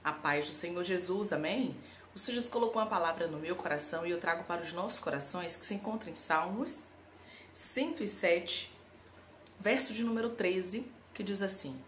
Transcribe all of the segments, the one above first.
A paz do Senhor Jesus, amém? O Senhor Jesus colocou uma palavra no meu coração e eu trago para os nossos corações, que se encontra em Salmos 107, verso de número 13, que diz assim: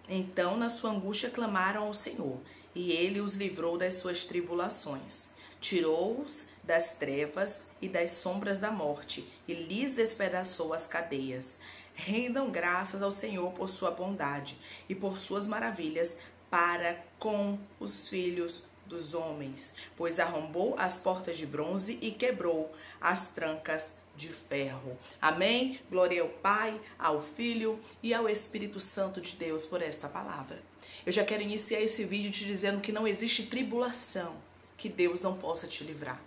Então na sua angústia clamaram ao Senhor, e ele os livrou das suas tribulações. Tirou-os das trevas e das sombras da morte, e lhes despedaçou as cadeias. Rendam graças ao Senhor por sua bondade e por suas maravilhas para com os filhos dos homens, pois arrombou as portas de bronze e quebrou as trancas de ferro. Amém? Glória ao Pai, ao Filho e ao Espírito Santo de Deus por esta palavra. Eu já quero iniciar esse vídeo te dizendo que não existe tribulação que Deus não possa te livrar.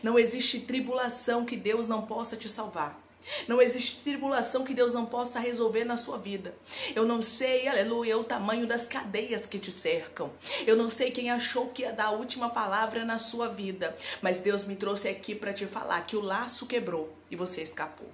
Não existe tribulação que Deus não possa te salvar. Não existe tribulação que Deus não possa resolver na sua vida. Eu não sei, aleluia, o tamanho das cadeias que te cercam. Eu não sei quem achou que ia dar a última palavra na sua vida. Mas Deus me trouxe aqui para te falar que o laço quebrou e você escapou.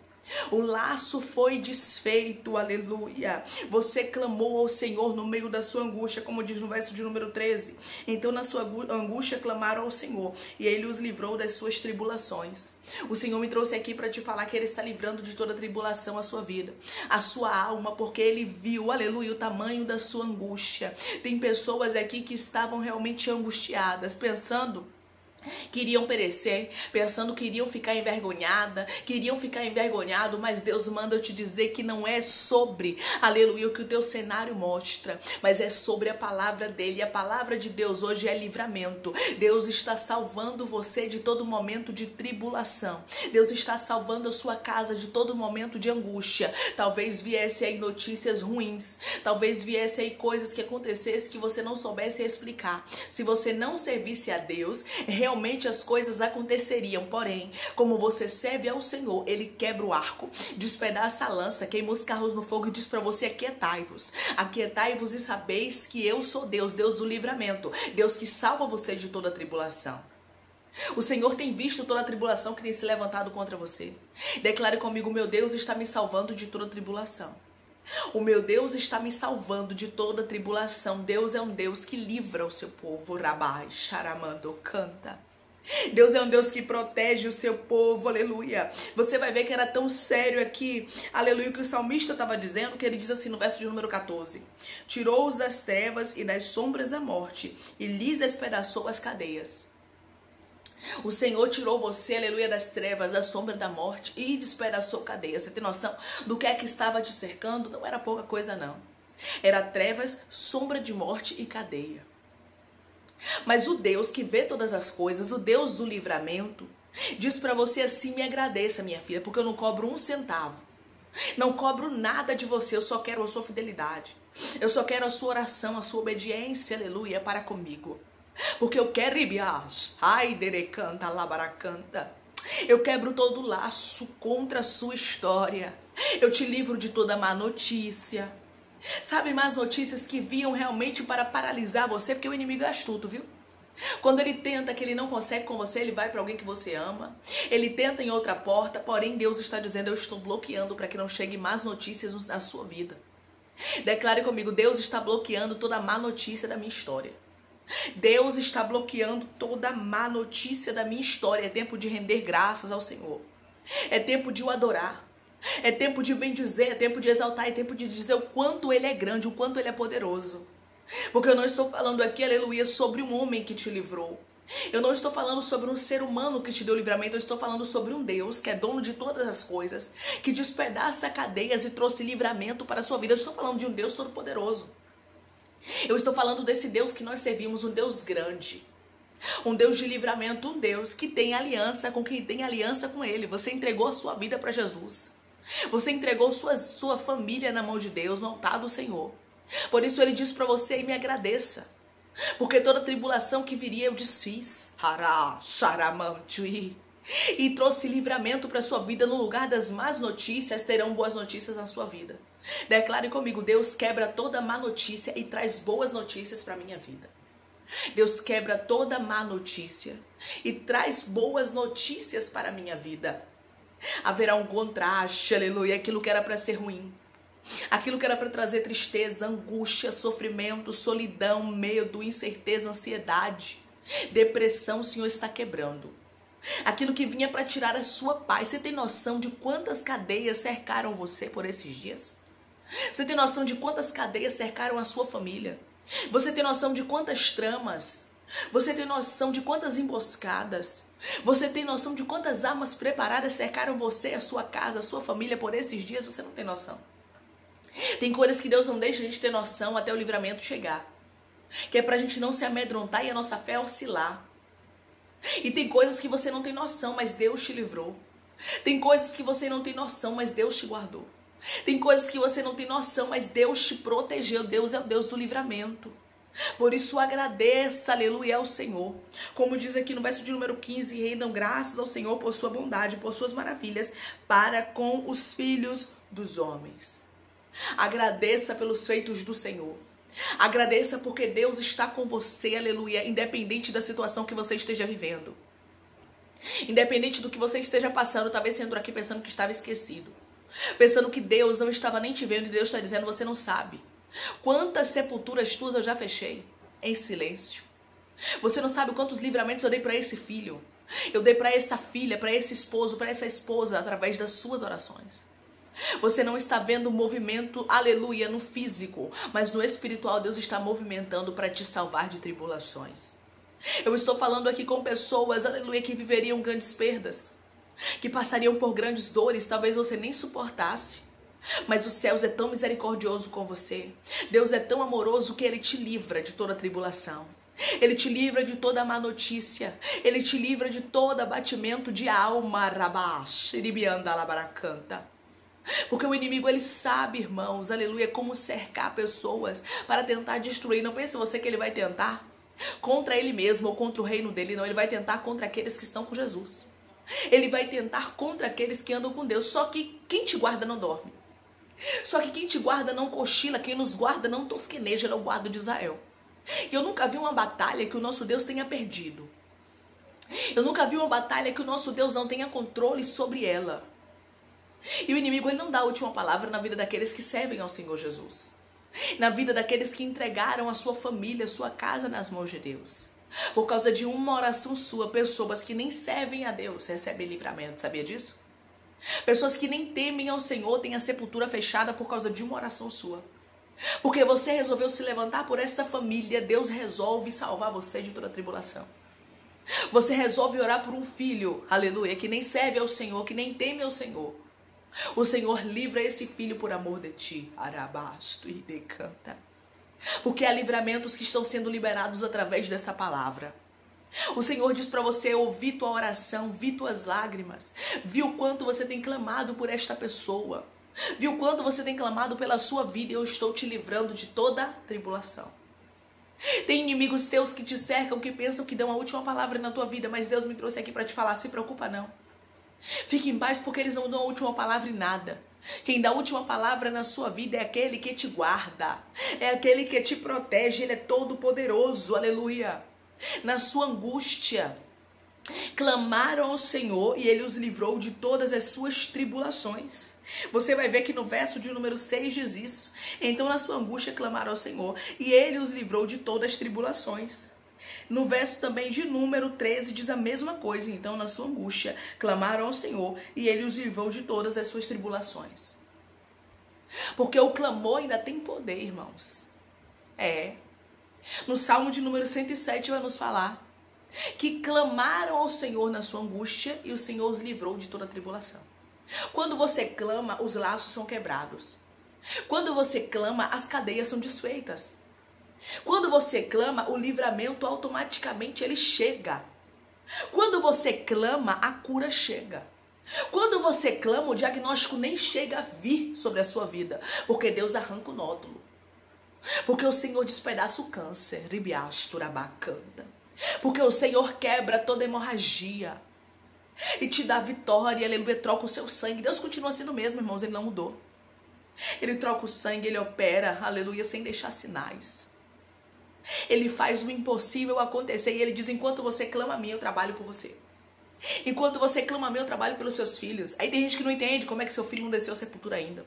O laço foi desfeito, aleluia. Você clamou ao Senhor no meio da sua angústia, como diz no verso de número 13. Então na sua angústia clamaram ao Senhor, e Ele os livrou das suas tribulações. O Senhor me trouxe aqui para te falar que Ele está livrando de toda tribulação a sua vida, a sua alma, porque Ele viu, aleluia, o tamanho da sua angústia. Tem pessoas aqui que estavam realmente angustiadas, pensando que iriam perecer, pensando que iriam ficar envergonhado, mas Deus manda eu te dizer que não é sobre, aleluia, o que o teu cenário mostra, mas é sobre a palavra dele. E a palavra de Deus hoje é livramento. Deus está salvando você de todo momento de tribulação. Deus está salvando a sua casa de todo momento de angústia. Talvez viesse aí notícias ruins, talvez viesse aí coisas que acontecessem que você não soubesse explicar. Se você não servisse a Deus, realmente as coisas aconteceriam. Porém, como você serve ao Senhor, Ele quebra o arco, despedaça a lança, queima os carros no fogo e diz para você: aquietai-vos e sabeis que eu sou Deus, Deus do livramento, Deus que salva você de toda tribulação. O Senhor tem visto toda a tribulação que tem se levantado contra você. Declare comigo: meu Deus está me salvando de toda tribulação. O meu Deus está me salvando de toda tribulação. Deus é um Deus que livra o seu povo. Rabai, charamando, canta. Deus é um Deus que protege o seu povo, aleluia. Você vai ver que era tão sério aqui, aleluia, o que o salmista estava dizendo, que ele diz assim no verso de número 14: Tirou-os das trevas e das sombras da morte, e lhes despedaçou as cadeias. O Senhor tirou você, aleluia, das trevas, da sombra da morte e despedaçou cadeias. Você tem noção do que é que estava te cercando? Não era pouca coisa, não. Era trevas, sombra de morte e cadeia. Mas o Deus que vê todas as coisas, o Deus do livramento, diz para você assim: me agradeça, minha filha, porque eu não cobro um centavo. Não cobro nada de você, eu só quero a sua fidelidade. Eu só quero a sua oração, a sua obediência, aleluia, para comigo. Porque eu quero ribias, ai derecanta, labaracanta. Eu quebro todo laço contra a sua história. Eu te livro de toda má notícia. Sabe, más notícias que vinham realmente para paralisar você, porque o inimigo é astuto, viu? Quando ele tenta que ele não consegue com você, ele vai para alguém que você ama. Ele tenta em outra porta, porém Deus está dizendo: eu estou bloqueando para que não chegue más notícias na sua vida. Declare comigo: Deus está bloqueando toda má notícia da minha história. Deus está bloqueando toda má notícia da minha história. É tempo de render graças ao Senhor. É tempo de o adorar. É tempo de bendizer, é tempo de exaltar, é tempo de dizer o quanto Ele é grande, o quanto Ele é poderoso. Porque eu não estou falando aqui, aleluia, sobre um homem que te livrou. Eu não estou falando sobre um ser humano que te deu livramento. Eu estou falando sobre um Deus que é dono de todas as coisas, que despedaça cadeias e trouxe livramento para a sua vida. Eu estou falando de um Deus todo-poderoso. Eu estou falando desse Deus que nós servimos, um Deus grande, um Deus de livramento, um Deus que tem aliança com quem tem aliança com Ele. Você entregou a sua vida para Jesus. Você entregou sua família na mão de Deus, no altar do Senhor. Por isso Ele diz para você: e me agradeça, porque toda tribulação que viria eu desfiz. E trouxe livramento para a sua vida. No lugar das más notícias, terão boas notícias na sua vida. Declare comigo: Deus quebra toda má notícia e traz boas notícias para a minha vida. Deus quebra toda má notícia e traz boas notícias para a minha vida. Haverá um contraste, aleluia, aquilo que era para ser ruim. Aquilo que era para trazer tristeza, angústia, sofrimento, solidão, medo, incerteza, ansiedade, depressão, o Senhor está quebrando. Aquilo que vinha para tirar a sua paz. Você tem noção de quantas cadeias cercaram você por esses dias? Você tem noção de quantas cadeias cercaram a sua família? Você tem noção de quantas tramas? Você tem noção de quantas emboscadas? Você tem noção de quantas armas preparadas cercaram você, a sua casa, a sua família por esses dias? Você não tem noção. Tem coisas que Deus não deixa a gente ter noção até o livramento chegar. Que é pra gente não se amedrontar e a nossa fé oscilar. E tem coisas que você não tem noção, mas Deus te livrou. Tem coisas que você não tem noção, mas Deus te guardou. Tem coisas que você não tem noção, mas Deus te protegeu. Deus é o Deus do livramento. Por isso agradeça, aleluia, ao Senhor. Como diz aqui no verso de número 15, rendam graças ao Senhor por sua bondade, por suas maravilhas, para com os filhos dos homens. Agradeça pelos feitos do Senhor. Agradeça porque Deus está com você, aleluia, independente da situação que você esteja vivendo. Independente do que você esteja passando, talvez sendo aqui pensando que estava esquecido. Pensando que Deus não estava nem te vendo e Deus está dizendo, você não sabe. Quantas sepulturas tuas eu já fechei em silêncio. Você não sabe quantos livramentos eu dei para esse filho. Eu dei para essa filha, para esse esposo, para essa esposa, através das suas orações. Você não está vendo o movimento, aleluia, no físico, mas no espiritual Deus está movimentando para te salvar de tribulações. Eu estou falando aqui com pessoas, aleluia, que viveriam grandes perdas, que passariam por grandes dores, talvez você nem suportasse. Mas os céus é tão misericordioso com você. Deus é tão amoroso que Ele te livra de toda tribulação. Ele te livra de toda má notícia. Ele te livra de todo abatimento de alma. Porque o inimigo, ele sabe, irmãos, aleluia, como cercar pessoas para tentar destruir. Não pense você que ele vai tentar contra ele mesmo ou contra o reino dele. Não, ele vai tentar contra aqueles que estão com Jesus. Ele vai tentar contra aqueles que andam com Deus. Só que quem te guarda não dorme. Só que quem te guarda não cochila, quem nos guarda não tosqueneja, ele é o guarda de Israel. Eu nunca vi uma batalha que o nosso Deus tenha perdido. Eu nunca vi uma batalha que o nosso Deus não tenha controle sobre ela. E o inimigo, ele não dá a última palavra na vida daqueles que servem ao Senhor Jesus. Na vida daqueles que entregaram a sua família, a sua casa nas mãos de Deus. Por causa de uma oração sua, pessoas que nem servem a Deus recebem livramento, sabia disso? Pessoas que nem temem ao Senhor têm a sepultura fechada por causa de uma oração sua. Porque você resolveu se levantar por esta família, Deus resolve salvar você de toda a tribulação. Você resolve orar por um filho, aleluia, que nem serve ao Senhor, que nem teme ao Senhor. O Senhor livra esse filho por amor de ti. Arabasto e decanta. Porque há livramentos que estão sendo liberados através dessa palavra. O Senhor diz para você, ouvi tua oração, vi tuas lágrimas, vi o quanto você tem clamado por esta pessoa, vi o quanto você tem clamado pela sua vida e eu estou te livrando de toda tribulação. Tem inimigos teus que te cercam, que pensam que dão a última palavra na tua vida, mas Deus me trouxe aqui para te falar, se preocupa não. Fique em paz porque eles não dão a última palavra em nada. Quem dá a última palavra na sua vida é aquele que te guarda, é aquele que te protege, ele é todo poderoso, aleluia. Na sua angústia, clamaram ao Senhor e Ele os livrou de todas as suas tribulações. Você vai ver que no verso de número 6 diz isso. Então na sua angústia clamaram ao Senhor e Ele os livrou de todas as tribulações. No verso também de número 13 diz a mesma coisa. Então na sua angústia clamaram ao Senhor e Ele os livrou de todas as suas tribulações. Porque o clamor ainda tem poder, irmãos. No Salmo de número 107 vai nos falar que clamaram ao Senhor na sua angústia e o Senhor os livrou de toda a tribulação. Quando você clama, os laços são quebrados. Quando você clama, as cadeias são desfeitas. Quando você clama, o livramento automaticamente ele chega. Quando você clama, a cura chega. Quando você clama, o diagnóstico nem chega a vir sobre a sua vida, porque Deus arranca o nódulo. Porque o Senhor despedaça o câncer, porque o Senhor quebra toda hemorragia e te dá vitória, aleluia, troca o seu sangue. Deus continua sendo o mesmo, irmãos, Ele não mudou. Ele troca o sangue, Ele opera, aleluia, sem deixar sinais. Ele faz o impossível acontecer e Ele diz, enquanto você clama a mim, eu trabalho por você. Enquanto você clama a mim, eu trabalho pelos seus filhos. Aí tem gente que não entende como é que seu filho não desceu à sepultura ainda.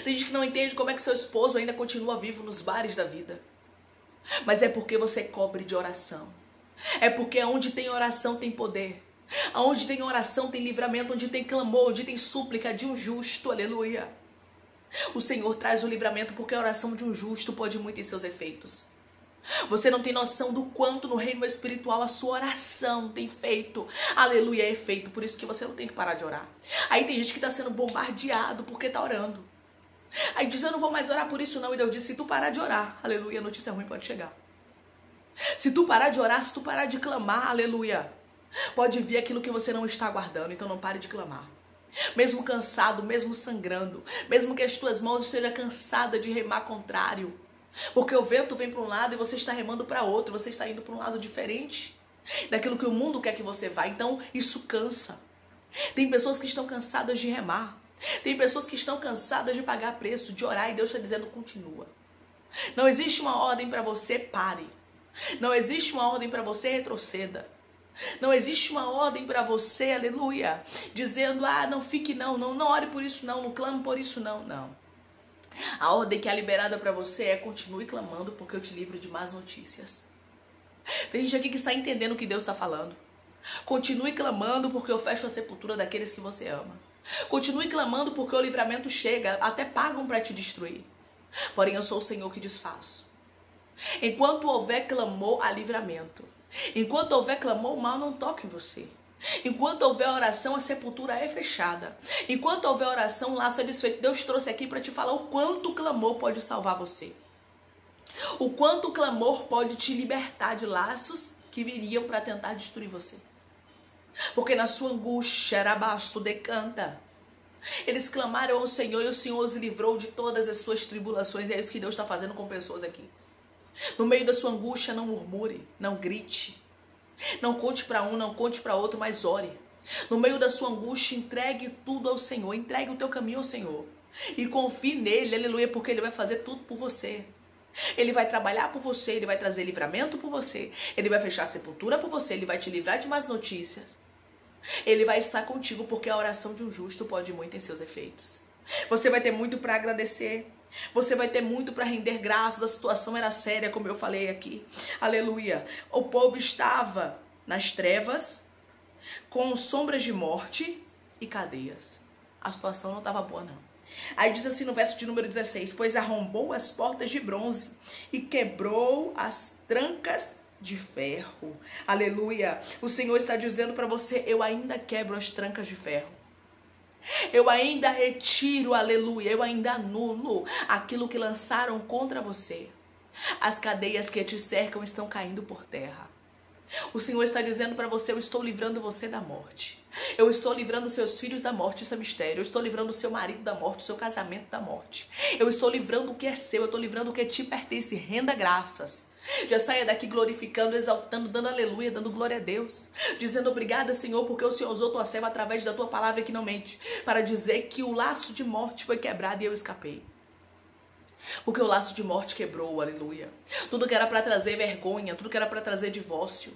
Tem gente que não entende como é que seu esposo ainda continua vivo nos bares da vida. Mas é porque você cobre de oração. É porque onde tem oração tem poder. Onde tem oração tem livramento, onde tem clamor, onde tem súplica de um justo, aleluia. O Senhor traz o livramento porque a oração de um justo pode muito em seus efeitos. Você não tem noção do quanto no reino espiritual a sua oração tem feito, aleluia, efeito. Por isso que você não tem que parar de orar. Aí tem gente que está sendo bombardeado porque está orando. Aí diz, eu não vou mais orar por isso não. E Deus disse, se tu parar de orar, aleluia, a notícia ruim pode chegar. Se tu parar de orar, se tu parar de clamar, aleluia, pode vir aquilo que você não está aguardando. Então não pare de clamar. Mesmo cansado, mesmo sangrando, mesmo que as tuas mãos estejam cansadas de remar contrário. Porque o vento vem para um lado e você está remando para outro. Você está indo para um lado diferente daquilo que o mundo quer que você vá. Então isso cansa. Tem pessoas que estão cansadas de remar. Tem pessoas que estão cansadas de pagar preço, de orar, e Deus está dizendo, continua. Não existe uma ordem para você, pare. Não existe uma ordem para você, retroceda. Não existe uma ordem para você, aleluia, dizendo, não fique não ore por isso não clame por isso não. A ordem que é liberada para você é continue clamando porque eu te livro de más notícias. Tem gente aqui que está entendendo o que Deus está falando. Continue clamando porque eu fecho a sepultura daqueles que você ama. Continue clamando porque o livramento chega, até pagam para te destruir. Porém eu sou o Senhor que desfaço. Enquanto houver clamor, há livramento. Enquanto houver clamor, o mal não toca em você. Enquanto houver oração, a sepultura é fechada. Enquanto houver oração, o laço é desfeito. Deus trouxe aqui para te falar o quanto o clamor pode salvar você. O quanto o clamor pode te libertar de laços que viriam para tentar destruir você. Porque na sua angústia, Arabasto decanta. Eles clamaram ao Senhor e o Senhor os livrou de todas as suas tribulações. E é isso que Deus está fazendo com pessoas aqui. No meio da sua angústia, não murmure, não grite. Não conte para um, não conte para outro, mas ore. No meio da sua angústia, entregue tudo ao Senhor. Entregue o teu caminho ao Senhor. E confie nele, aleluia, porque ele vai fazer tudo por você. Ele vai trabalhar por você, ele vai trazer livramento por você. Ele vai fechar a sepultura por você, ele vai te livrar de más notícias. Ele vai estar contigo porque a oração de um justo pode muito em seus efeitos. Você vai ter muito para agradecer. Você vai ter muito para render graças. A situação era séria, como eu falei aqui. Aleluia. O povo estava nas trevas, com sombras de morte e cadeias. A situação não estava boa, não. Aí diz assim no verso de número 16: pois arrombou as portas de bronze e quebrou as trancas de ferro. Aleluia. O Senhor está dizendo para você, eu ainda quebro as trancas de ferro. Eu ainda retiro, aleluia, eu ainda anulo aquilo que lançaram contra você. As cadeias que te cercam estão caindo por terra. O Senhor está dizendo para você, eu estou livrando você da morte. Eu estou livrando seus filhos da morte, isso é mistério. Eu estou livrando o seu marido da morte, o seu casamento da morte. Eu estou livrando o que é seu, eu estou livrando o que te pertence. Renda graças. Já saia daqui glorificando, exaltando, dando aleluia, dando glória a Deus. Dizendo obrigada, Senhor, porque o Senhor usou tua serva através da tua palavra que não mente, para dizer que o laço de morte foi quebrado e eu escapei. Porque o laço de morte quebrou, aleluia. Tudo que era para trazer vergonha, tudo que era para trazer divórcio,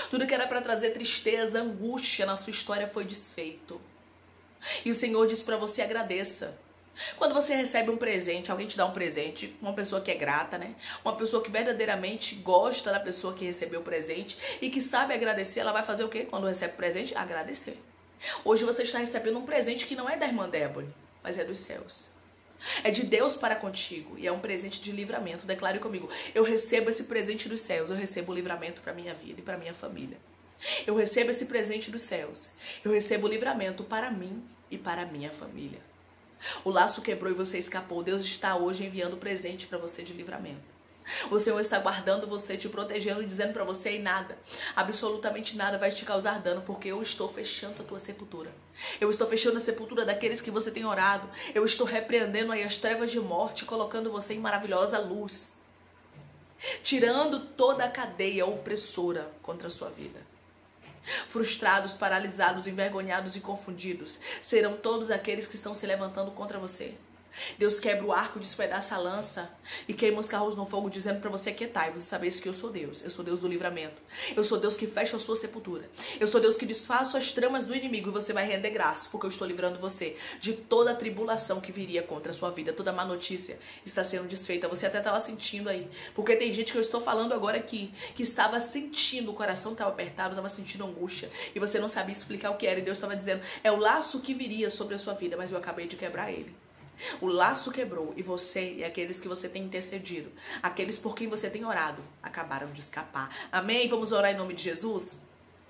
tudo que era para trazer tristeza, angústia na sua história foi desfeito. E o Senhor disse para você, agradeça. Quando você recebe um presente, alguém te dá um presente, uma pessoa que é grata, né? Uma pessoa que verdadeiramente gosta da pessoa que recebeu o presente e que sabe agradecer, ela vai fazer o quê? Quando recebe o presente, agradecer. Hoje você está recebendo um presente que não é da irmã Débora, mas é dos céus. É de Deus para contigo e é um presente de livramento. Declare comigo, eu recebo esse presente dos céus, eu recebo o livramento para minha vida e para minha família. Eu recebo esse presente dos céus, eu recebo o livramento para mim e para minha família. O laço quebrou e você escapou. Deus está hoje enviando presente para você de livramento. O Senhor está guardando você, te protegendo, dizendo para você, e nada, absolutamente nada vai te causar dano, porque eu estou fechando a tua sepultura. Eu estou fechando a sepultura daqueles que você tem orado. Eu estou repreendendo aí as trevas de morte, colocando você em maravilhosa luz, tirando toda a cadeia opressora contra a sua vida. Frustrados, paralisados, envergonhados e confundidos serão todos aqueles que estão se levantando contra você. Deus quebra o arco, despedaça a lança e queima os carros no fogo, dizendo para você aquietar e você saber que eu sou Deus. Eu sou Deus do livramento. Eu sou Deus que fecha a sua sepultura. Eu sou Deus que desfaz as tramas do inimigo e você vai render graça, porque eu estou livrando você de toda a tribulação que viria contra a sua vida. Toda má notícia está sendo desfeita. Você até estava sentindo aí, porque tem gente que eu estou falando agora aqui, que estava sentindo, o coração estava apertado, estava sentindo angústia e você não sabia explicar o que era. E Deus estava dizendo, é o laço que viria sobre a sua vida, mas eu acabei de quebrar ele. O laço quebrou e você e aqueles que você tem intercedido, aqueles por quem você tem orado, acabaram de escapar. Amém? Vamos orar em nome de Jesus?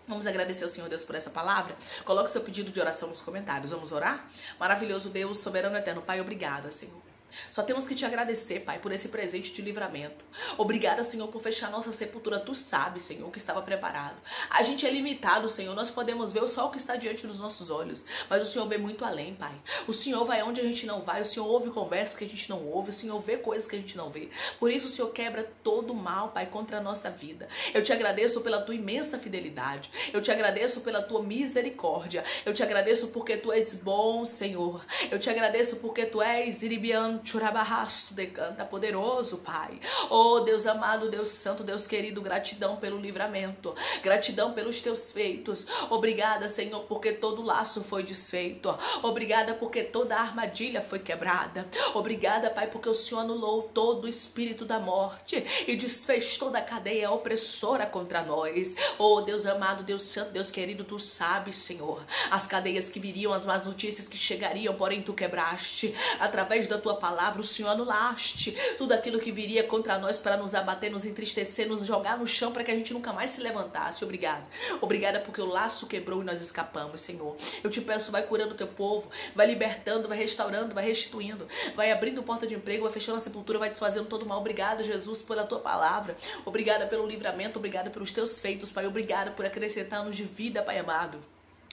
Vamos agradecer ao Senhor Deus por essa palavra? Coloque seu pedido de oração nos comentários. Vamos orar? Maravilhoso Deus, soberano eterno Pai, obrigada, Senhor. Só temos que te agradecer, Pai, por esse presente de livramento. Obrigada, Senhor, por fechar nossa sepultura. Tu sabes, Senhor, o que estava preparado. A gente é limitado, Senhor. Nós podemos ver só o que está diante dos nossos olhos. Mas o Senhor vê muito além, Pai. O Senhor vai onde a gente não vai. O Senhor ouve conversas que a gente não ouve. O Senhor vê coisas que a gente não vê. Por isso, o Senhor quebra todo o mal, Pai, contra a nossa vida. Eu te agradeço pela tua imensa fidelidade. Eu te agradeço pela tua misericórdia. Eu te agradeço porque tu és bom, Senhor. Eu te agradeço porque tu és iribiano. Churabarrasto decanta, poderoso, Pai. Oh, Deus amado, Deus santo, Deus querido, gratidão pelo livramento, gratidão pelos teus feitos. Obrigada, Senhor, porque todo laço foi desfeito. Obrigada porque toda armadilha foi quebrada. Obrigada, Pai, porque o Senhor anulou todo o espírito da morte e desfez toda a cadeia opressora contra nós. Oh, Deus amado, Deus santo, Deus querido, tu sabes, Senhor, as cadeias que viriam, as más notícias que chegariam, porém tu quebraste através da tua palavra. O Senhor anulaste tudo aquilo que viria contra nós para nos abater, nos entristecer, nos jogar no chão para que a gente nunca mais se levantasse. Obrigada. Obrigada porque o laço quebrou e nós escapamos, Senhor. Eu te peço, vai curando o teu povo, vai libertando, vai restaurando, vai restituindo, vai abrindo porta de emprego, vai fechando a sepultura, vai desfazendo todo o mal. Obrigada, Jesus, pela tua palavra. Obrigada pelo livramento, obrigada pelos teus feitos, Pai. Obrigada por acrescentar anos de vida, Pai amado,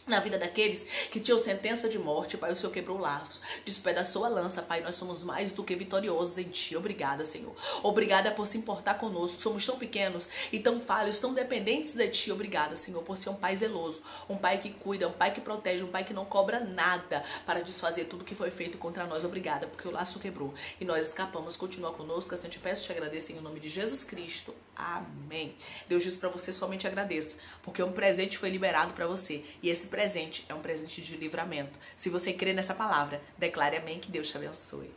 na vida daqueles que tinham sentença de morte. Pai, o Senhor quebrou o laço, despedaçou a lança, Pai, nós somos mais do que vitoriosos em Ti. Obrigada, Senhor. Obrigada por se importar conosco, somos tão pequenos e tão falhos, tão dependentes de Ti. Obrigada, Senhor, por ser um Pai zeloso, um Pai que cuida, um Pai que protege, um Pai que não cobra nada para desfazer tudo que foi feito contra nós. Obrigada, porque o laço quebrou e nós escapamos. Continua conosco, assim eu te peço, te agradeço em nome de Jesus Cristo. Amém. Deus diz para você, somente agradeça, porque um presente foi liberado para você e esse presente é um presente de livramento. Se você crê nessa palavra, declare amém, que Deus te abençoe.